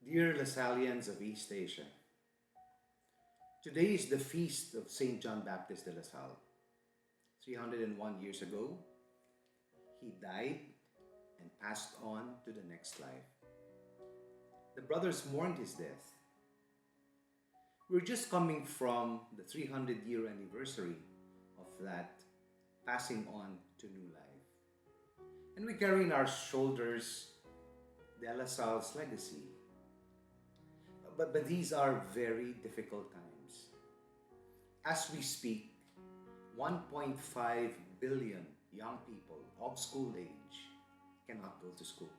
Dear Lasallians of East Asia, today is the feast of Saint John Baptist de La Salle. 301 years ago, he died and passed on to the next life. The brothers mourned his death. We're just coming from the 300-year anniversary of that passing on to new life. And we carry in our shoulders De La Salle's legacy. But these are very difficult times. As we speak, 1.5 billion young people of school age cannot go to school.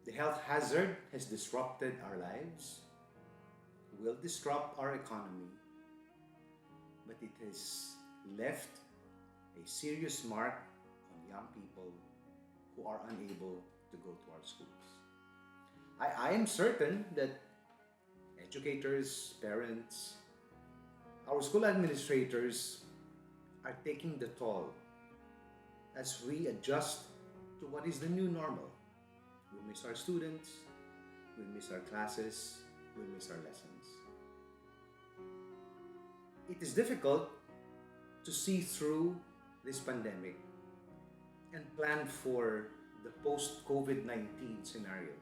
The health hazard has disrupted our lives, will disrupt our economy, but it has left a serious mark on young people who are unable to go to our schools. I am certain that educators, parents, our school administrators are taking the toll as we adjust to what is the new normal. We miss our students, we miss our classes, we miss our lessons. It is difficult to see through this pandemic and plan for the post-COVID-19 scenario.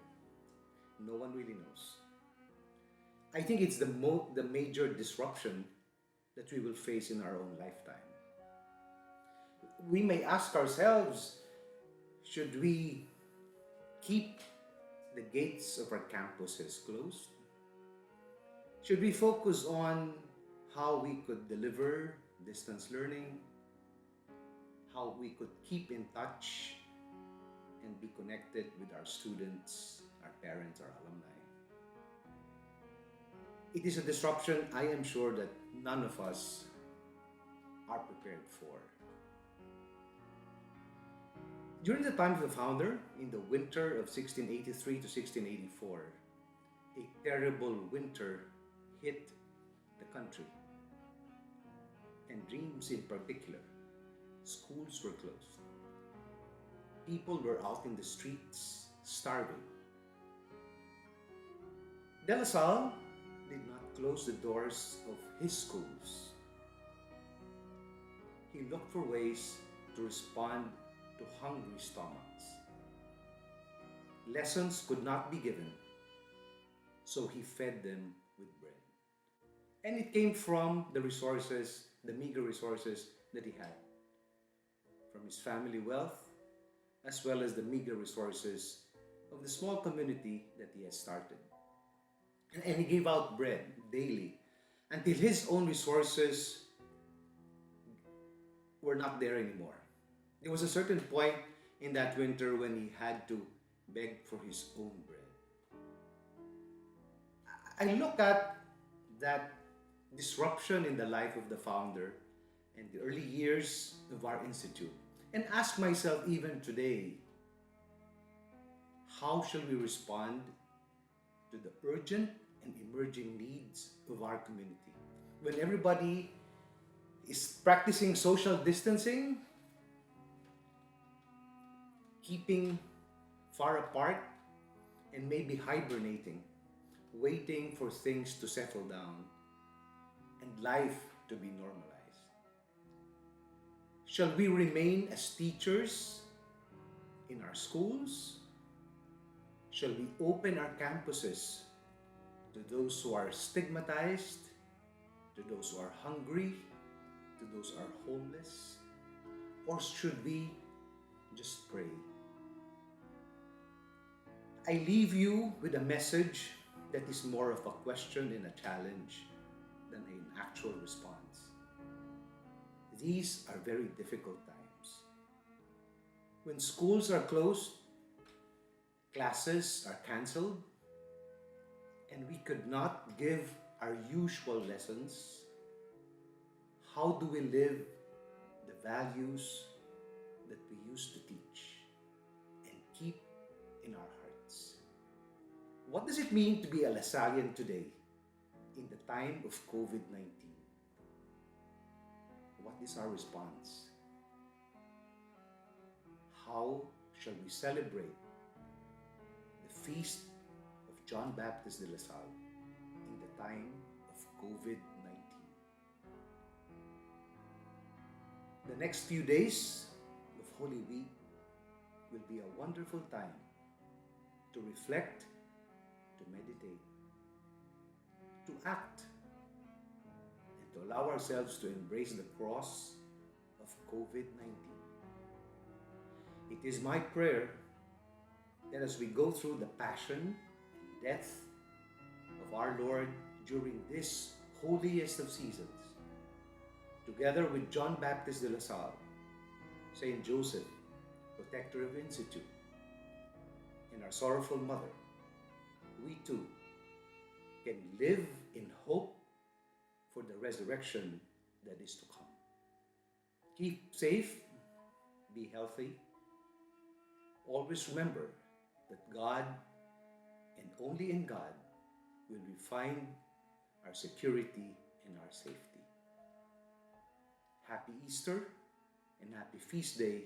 No one really knows. I think it's the major disruption that we will face in our own lifetime. We may ask ourselves, should we keep the gates of our campuses closed? Should we focus on how we could deliver distance learning, how we could keep in touch and be connected with our students, our parents, our alumni? It is a disruption I am sure that none of us are prepared for. During the time of the founder, in the winter of 1683 to 1684, a terrible winter hit the country, and dreams in particular. Schools were closed. People were out in the streets starving. De La Salle did not close the doors of his schools. He looked for ways to respond to hungry stomachs. Lessons could not be given, so he fed them with bread. And it came from the resources, the meager resources that he had, from his family wealth, as well as the meager resources of the small community that he has started. And he gave out bread daily until his own resources were not there anymore. There was a certain point in that winter when he had to beg for his own bread. I look at that disruption in the life of the founder and the early years of our institute and ask myself even today, how shall we respond to the urgent and emerging needs of our community? When everybody is practicing social distancing, keeping far apart, and maybe hibernating, waiting for things to settle down and life to be normalized. Shall we remain as teachers in our schools? Shall we open our campuses to those who are stigmatized, to those who are hungry, to those who are homeless? Or should we just pray? I leave you with a message that is more of a question and a challenge than an actual response. These are very difficult times. When schools are closed, classes are canceled, and we could not give our usual lessons, how do we live the values that we used to teach and keep in our hearts? What does it mean to be a Lasallian today in the time of COVID-19? What is our response? How shall we celebrate the feast John Baptist de La Salle in the time of COVID-19. The next few days of Holy Week will be a wonderful time to reflect, to meditate, to act, and to allow ourselves to embrace the cross of COVID-19. It is my prayer that as we go through the passion and death of our Lord during this holiest of seasons, together with John Baptist de La Salle, Saint Joseph, Protector of Institute, and our sorrowful mother, we too can live in hope for the resurrection that is to come. Keep safe, be healthy. Always remember that God and only in God will we find our security and our safety. Happy Easter and happy feast day